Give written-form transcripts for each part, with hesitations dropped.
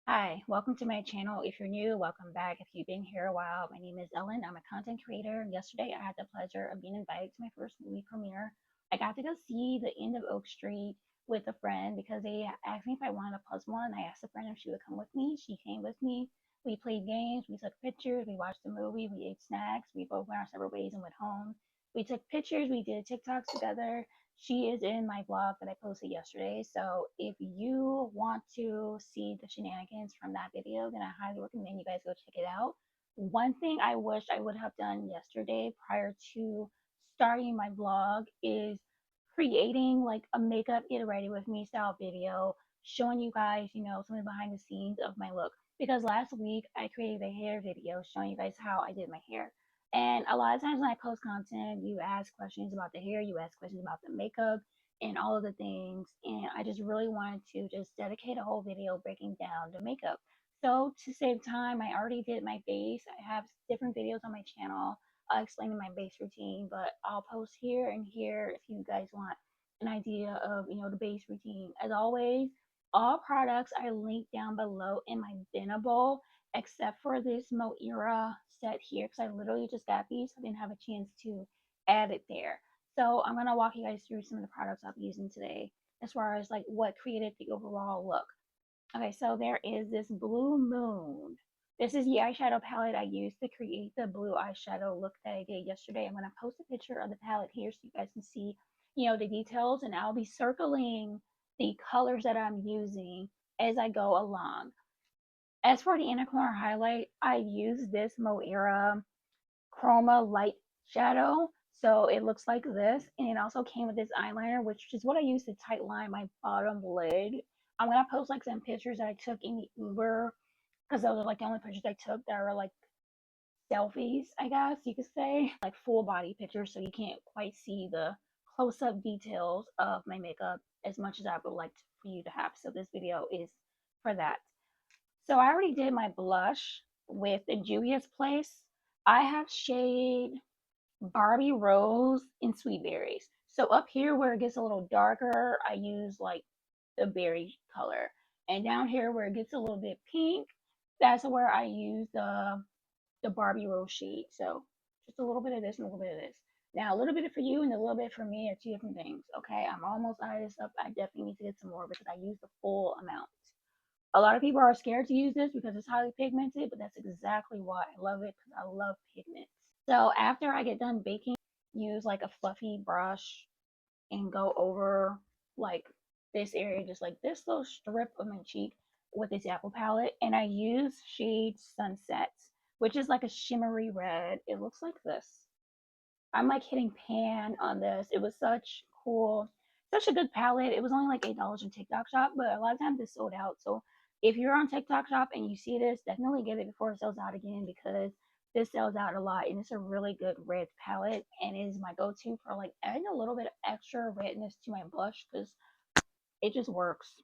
Hi, welcome to my channel. If you're new, welcome back. If you've been here a while, my name is Ellen. I'm a content creator. Yesterday, I had the pleasure of being invited to my first movie premiere. I got to go see The End of Oak Street with a friend because they asked me if I wanted a plus one. I asked a friend if she would come with me. She came with me. We played games, we took pictures, we watched the movie, we ate snacks, we both went our separate ways and went home. We took pictures, we did TikToks together. She is in my vlog that I posted yesterday. So if you want to see the shenanigans from that video, then I highly recommend you guys go check it out. One thing I wish I would have done yesterday prior to starting my vlog is creating like a makeup get ready with me style video showing you guys, something behind the scenes of my look. Because last week I created a hair video showing you guys how I did my hair. And a lot of times when I post content, you ask questions about the hair, you ask questions about the makeup, and all of the things. And I just really wanted to just dedicate a whole video breaking down the makeup. So to save time, I already did my base. I have different videos on my channel explaining my base routine, but I'll post here and here if you guys want an idea of the base routine. As always, all products I link down below in my Binnable except for this Moira set here because I literally just got these. I didn't have a chance to add it there. So I'm going to walk you guys through some of the products I'll be using today as far as like what created the overall look. Okay, so there is this Blue Moon. This is the eyeshadow palette I used to create the blue eyeshadow look that I did yesterday. I'm going to post a picture of the palette here so you guys can see, the details, and I'll be circling the colors that I'm using as I go along. As for the inner corner highlight, I use this Moira Chroma Light Shadow. So it looks like this. And it also came with this eyeliner, which is what I use to tight line my bottom lid. I'm going to post like some pictures that I took in the Uber because those are like the only pictures I took that are like selfies, I guess you could say. Like full body pictures so you can't quite see the close up details of my makeup as much as I would like for you to have. So this video is for that. So I already did my blush with the Juvia's Place. I have shade Barbie Rose and Sweet Berries. So up here where it gets a little darker, I use like the berry color. And down here where it gets a little bit pink, that's where I use the Barbie Rose shade. So just a little bit of this and a little bit of this. Now a little bit for you and a little bit for me are two different things. Okay, I'm almost out of this stuff. I definitely need to get some more because I use the full amount. A lot of people are scared to use this because it's highly pigmented, but that's exactly why I love it because I love pigments. So after I get done baking, use like a fluffy brush and go over like this area, just like this little strip of my cheek with this apple palette. And I use shade Sunsets, which is like a shimmery red. It looks like this. I'm like hitting pan on this. It was such a good palette. It was only like $8 in TikTok shop, but a lot of times it's sold out. So if you're on TikTok shop and you see this, definitely get it before it sells out again because this sells out a lot and it's a really good red palette and it is my go-to for like adding a little bit of extra redness to my blush because it just works.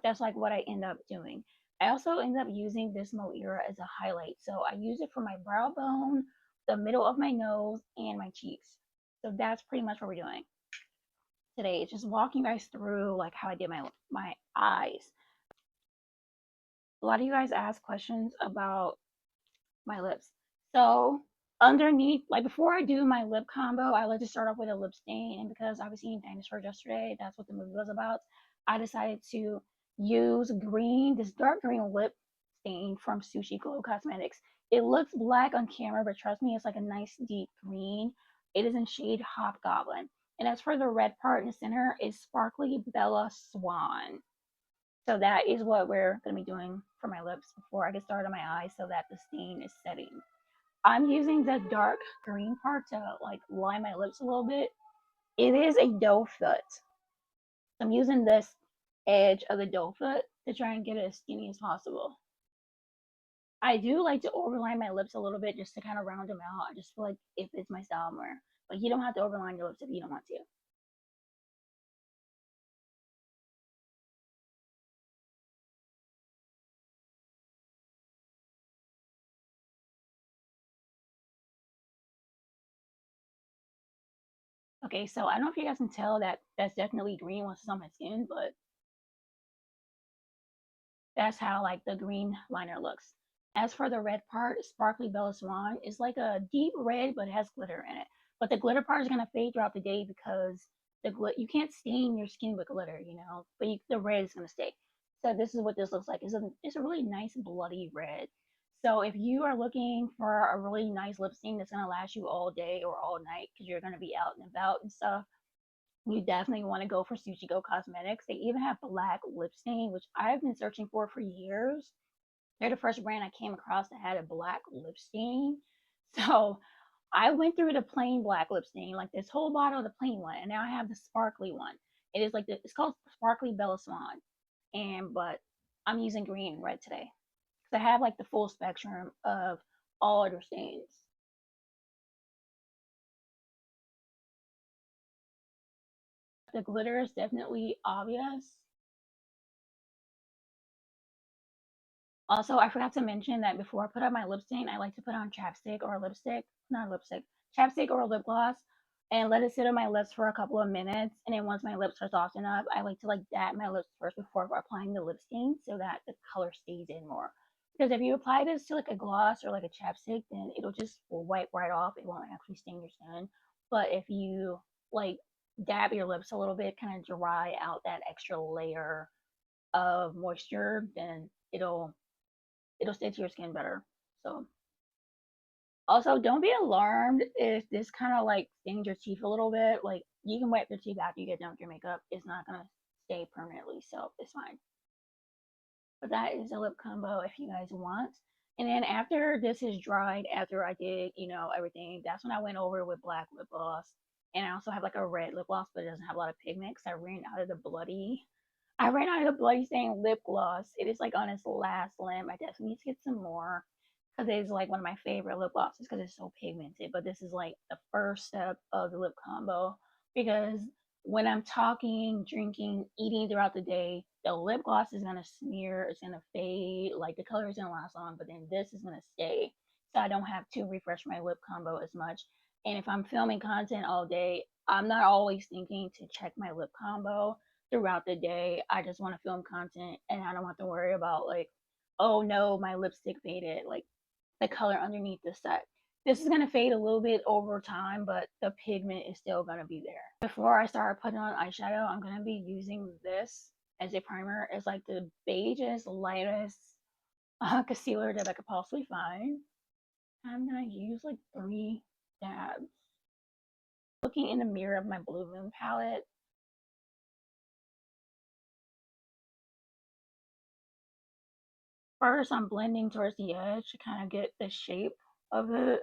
That's like what I end up doing. I also end up using this Moira as a highlight. So I use it for my brow bone, the middle of my nose, and my cheeks. So that's pretty much what we're doing today. It's just walking you guys through like how I did my eyes. A lot of you guys ask questions about my lips. So underneath, like before I do my lip combo, I like to start off with a lip stain. And because I was eating dinosaurs yesterday, that's what the movie was about. I decided to use this dark green lip stain from Sushi Glow Cosmetics. It looks black on camera, but trust me, it's like a nice deep green. It is in shade Hobgoblin. And as for the red part in the center, is Sparkly Bella Swan. So that is what we're going to be doing for my lips before I get started on my eyes so that the stain is setting. I'm using the dark green part to like line my lips a little bit. It is a doe foot. I'm using this edge of the doe foot to try and get it as skinny as possible. I do like to overline my lips a little bit just to kind of round them out. I just feel like it fits my style more. But you don't have to overline your lips if you don't want to. Okay, so I don't know if you guys can tell that that's definitely green once it's on my skin, but That's how like the green liner looks. As for the red part, Sparkly Bella Swan is like a deep red, but it has glitter in it. But the glitter part is gonna fade throughout the day because you can't stain your skin with glitter, you know. But the red is gonna stay. So this is what this looks like. It's a really nice bloody red. So if you are looking for a really nice lip stain that's gonna last you all day or all night because you're gonna be out and about and stuff, you definitely want to go for Sushi Go Cosmetics. They even have black lip stain, which I've been searching for years. They're the first brand I came across that had a black lip stain. So I went through the plain black lip stain, like this whole bottle of the plain one, and now I have the sparkly one. It is like it's called Sparkly Bella Swan, but I'm using green and red today because I have like the full spectrum of all other stains. The glitter is definitely obvious. Also, I forgot to mention that before I put on my lip stain, I like to put on chapstick or lipstick, not lipstick, chapstick or lip gloss, and let it sit on my lips for a couple of minutes. And then once my lips are softened up, I like to like dab my lips first before applying the lip stain so that the color stays in more. Because if you apply this to like a gloss or like a chapstick, then it'll just wipe right off. It won't actually stain your skin. But if you like dab your lips a little bit, kind of dry out that extra layer of moisture, then it'll stay to your skin better. So also don't be alarmed if this kind of like stings your teeth a little bit. Like you can wipe your teeth after you get done with your makeup. It's not gonna stay permanently, so it's fine. But that is a lip combo if you guys want. And then after this is dried, after I did, everything, that's when I went over with black lip gloss. And I also have like a red lip gloss, but it doesn't have a lot of pigment because I ran out of the bloody stain lip gloss. It is like on its last limb. I definitely need to get some more because it is like one of my favorite lip glosses because it's so pigmented. But this is like the first step of the lip combo because when I'm talking, drinking, eating throughout the day, the lip gloss is gonna smear, it's gonna fade, like the color is gonna last long, but then this is gonna stay. So I don't have to refresh my lip combo as much. And if I'm filming content all day, I'm not always thinking to check my lip combo throughout the day. I just want to film content and I don't have to worry about like, oh no, my lipstick faded, like the color underneath the set. This is going to fade a little bit over time, but the pigment is still going to be there. Before I start putting on eyeshadow, I'm going to be using this as a primer. It's like the beigest, lightest concealer that I could possibly find. I'm going to use like 3 dabs. Looking in the mirror of my Blue Moon palette, first I'm blending towards the edge to kind of get the shape of it.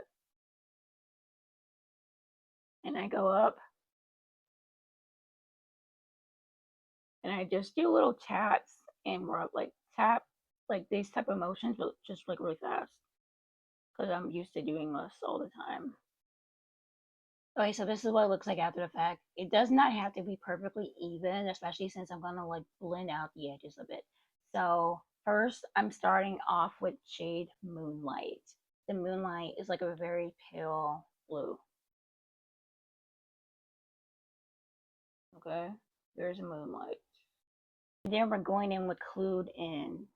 And I go up and I just do little taps and rub, like tap, like these type of motions, but just like really fast because I'm used to doing this all the time. Okay, so this is what it looks like after the fact. It does not have to be perfectly even, especially since I'm gonna like blend out the edges a bit. So first I'm starting off with shade Moonlight. The Moonlight is like a very pale blue. Okay, there's Moonlight. And then we're going in with Clued In.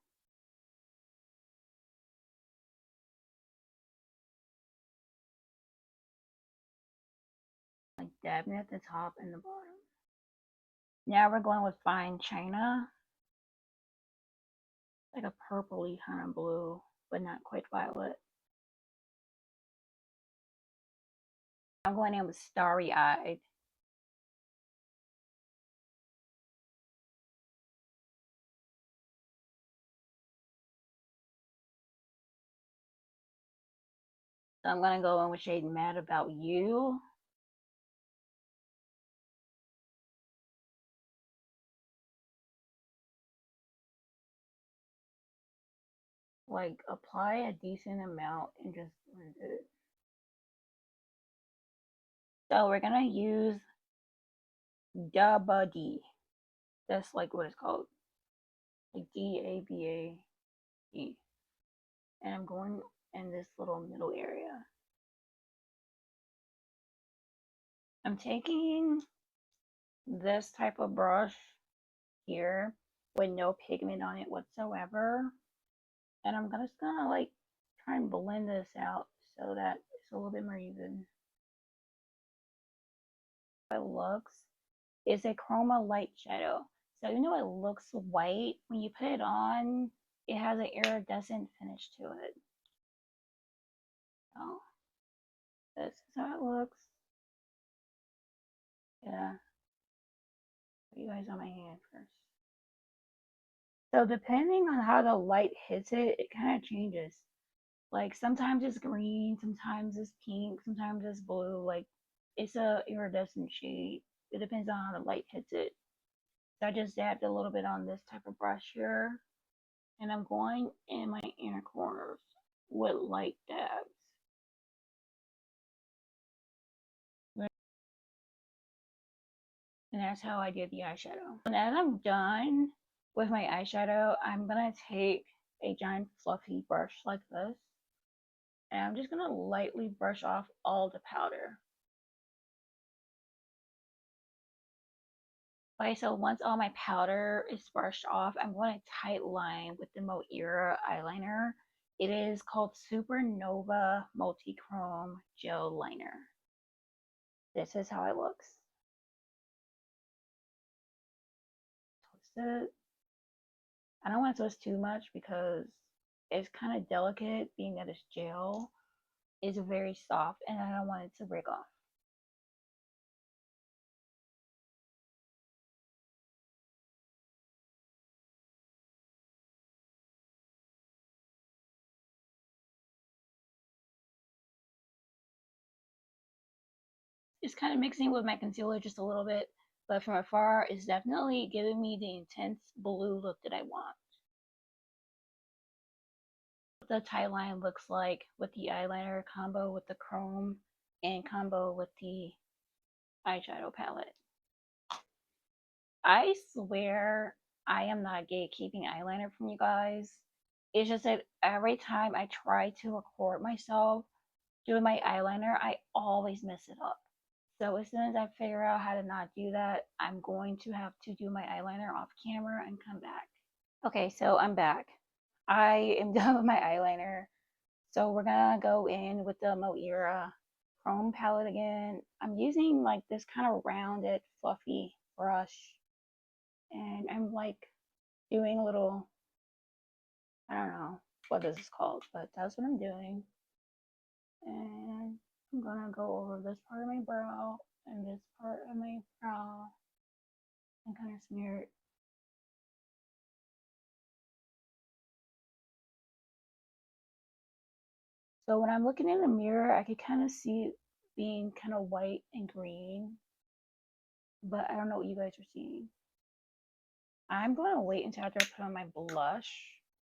Like dabbing at the top and the bottom. Now we're going with Fine China. Like a purpley kind of blue, but not quite violet. I'm going in with Starry Eyed. So I'm going to go in with shade Mad About You. Like apply a decent amount and just blend it. So we're going to use D. That's like what it's called. Like DABAD. And I'm going in this little middle area. I'm taking this type of brush here with no pigment on it whatsoever. And I'm just gonna like try and blend this out so that it's a little bit more even. It looks is a chroma light shadow. So even though it looks white, when you put it on, it has an iridescent finish to it. So this is how it looks. Yeah. Put you guys on my hand first. So depending on how the light hits it, it kind of changes. Like sometimes it's green, sometimes it's pink, sometimes it's blue. Like it's a iridescent shade. It depends on how the light hits it. So I just dabbed a little bit on this type of brush here, and I'm going in my inner corners with light dabs. And that's how I did the eyeshadow. And as I'm done with my eyeshadow, I'm gonna take a giant fluffy brush like this, and I'm just gonna lightly brush off all the powder. Okay, so once all my powder is brushed off, I'm going to tight line with the Moira eyeliner. It is called Supernova Multichrome Gel Liner. This is how it looks. Twist it. I don't want to twist too much because it's kind of delicate, being that it's gel. It's very soft, and I don't want it to break off. It's kind of mixing with my concealer just a little bit, but from afar, it's definitely giving me the intense blue look that I want. The tie line looks like with the eyeliner combo with the chrome and combo with the eyeshadow palette. I swear I am not gatekeeping eyeliner from you guys. It's just that every time I try to record myself doing my eyeliner, I always mess it up. So as soon as I figure out how to not do that, I'm going to have to do my eyeliner off camera and come back. Okay, so I'm back. I am done with my eyeliner. So we're gonna go in with the Moira Chrome palette again. I'm using like this kind of rounded, fluffy brush, and I'm like doing a little, I don't know what this is called, but that's what I'm doing. And I'm gonna go over this part of my brow and this part of my brow and kind of smear it. So when I'm looking in the mirror, I can kind of see it being kind of white and green, but I don't know what you guys are seeing. I'm going to wait until after I put on my blush.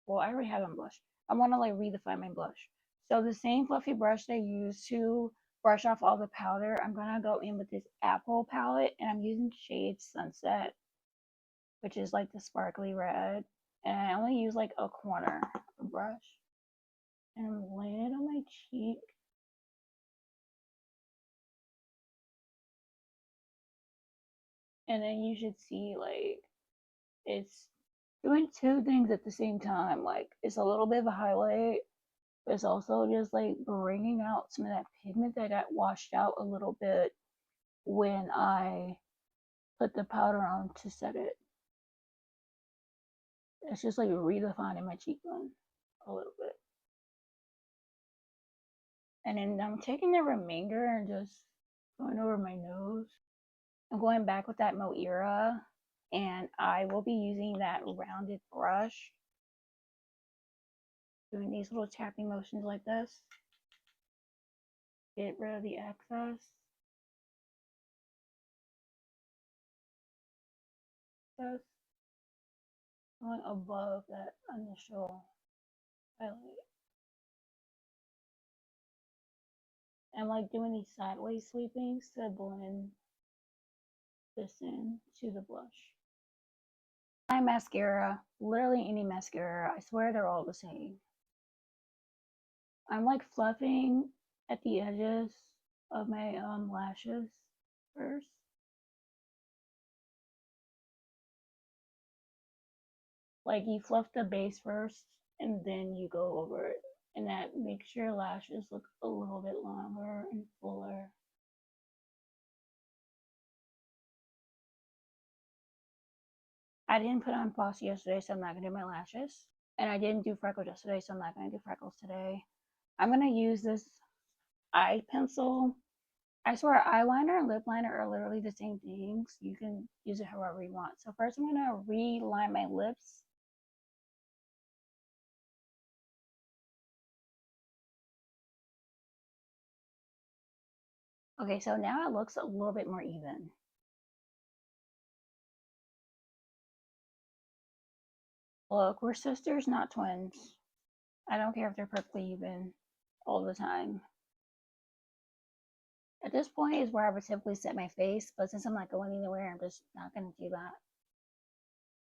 Well, I already have on blush. I want to like redefine my blush. So the same fluffy brush they use to brush off all the powder, I'm going to go in with this Apple palette, and I'm using shade Sunset, which is like the sparkly red. And I only use like a corner of the brush. And I'm laying it on my cheek. And then you should see like it's doing two things at the same time. Like it's a little bit of a highlight, but it's also just like bringing out some of that pigment that got washed out a little bit when I put the powder on to set it. It's just like redefining my cheekbone a little bit. And then I'm taking the remainder and just going over my nose. I'm going back with that Moira, and I will be using that rounded brush, doing these little tapping motions like this. Get rid of the excess. Just going above that initial highlight. I'm like doing these sideways sweepings to blend this in to the blush. My mascara, literally any mascara, I swear they're all the same. I'm like fluffing at the edges of my lashes first. Like you fluff the base first and then you go over it. And that makes your lashes look a little bit longer and fuller. I didn't put on floss yesterday, so I'm not gonna do my lashes. And I didn't do freckles yesterday, so I'm not gonna do freckles today. I'm gonna use this eye pencil. I swear eyeliner and lip liner are literally the same things. You can use it however you want. So first I'm gonna reline my lips. Okay, so now it looks a little bit more even. Look, we're sisters, not twins. I don't care if they're perfectly even all the time. At this point is where I would typically set my face, but since I'm not going anywhere, I'm just not gonna do that.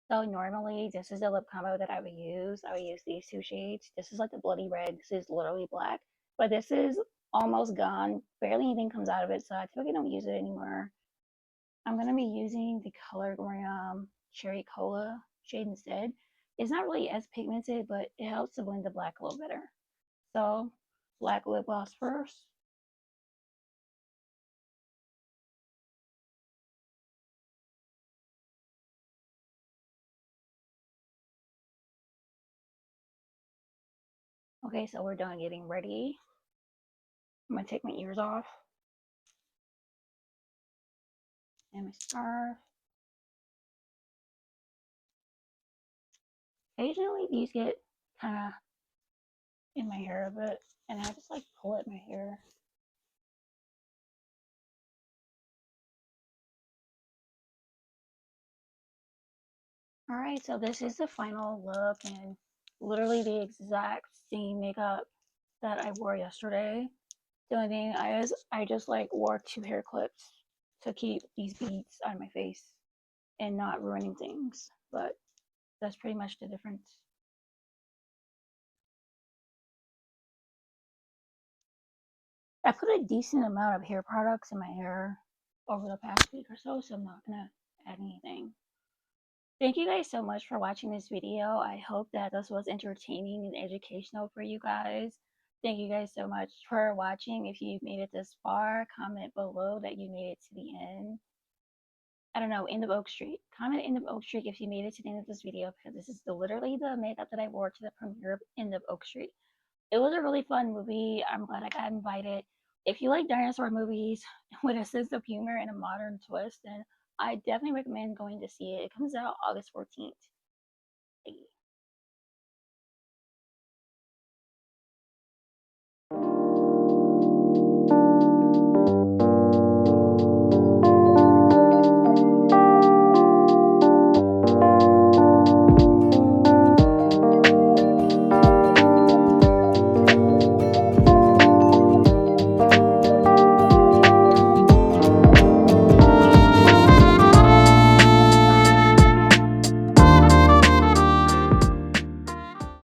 So normally this is the lip combo that I would use. I would use these two shades. This is like the bloody red. This is literally black. But this is almost gone. Barely anything comes out of it, so I typically don't use it anymore. I'm gonna be using the color GRWM Cherry Cola shade instead. It's not really as pigmented, but it helps to blend the black a little better. So black lip gloss first. Okay, so we're done getting ready. I'm gonna take my ears off and my scarf. Occasionally these get kind of in my hair a bit, and I just like pull at my hair. All right, so this is the final look, and literally the exact same makeup that I wore yesterday. The only thing I just like wore two hair clips to keep these beads on my face and not ruining things. But that's pretty much the difference. I put a decent amount of hair products in my hair over the past week or so, so I'm not gonna add anything. Thank you guys so much for watching this video. I hope that this was entertaining and educational for you guys. Thank you guys so much for watching. If you've made it this far, comment below that you made it to the end. I don't know, end of Oak Street. Comment end of Oak Street if you made it to the end of this video, because this is literally the makeup that I wore to the premiere of End of Oak Street. It was a really fun movie. I'm glad I got invited. If you like dinosaur movies with a sense of humor and a modern twist, then I definitely recommend going to see it. It comes out August 14th.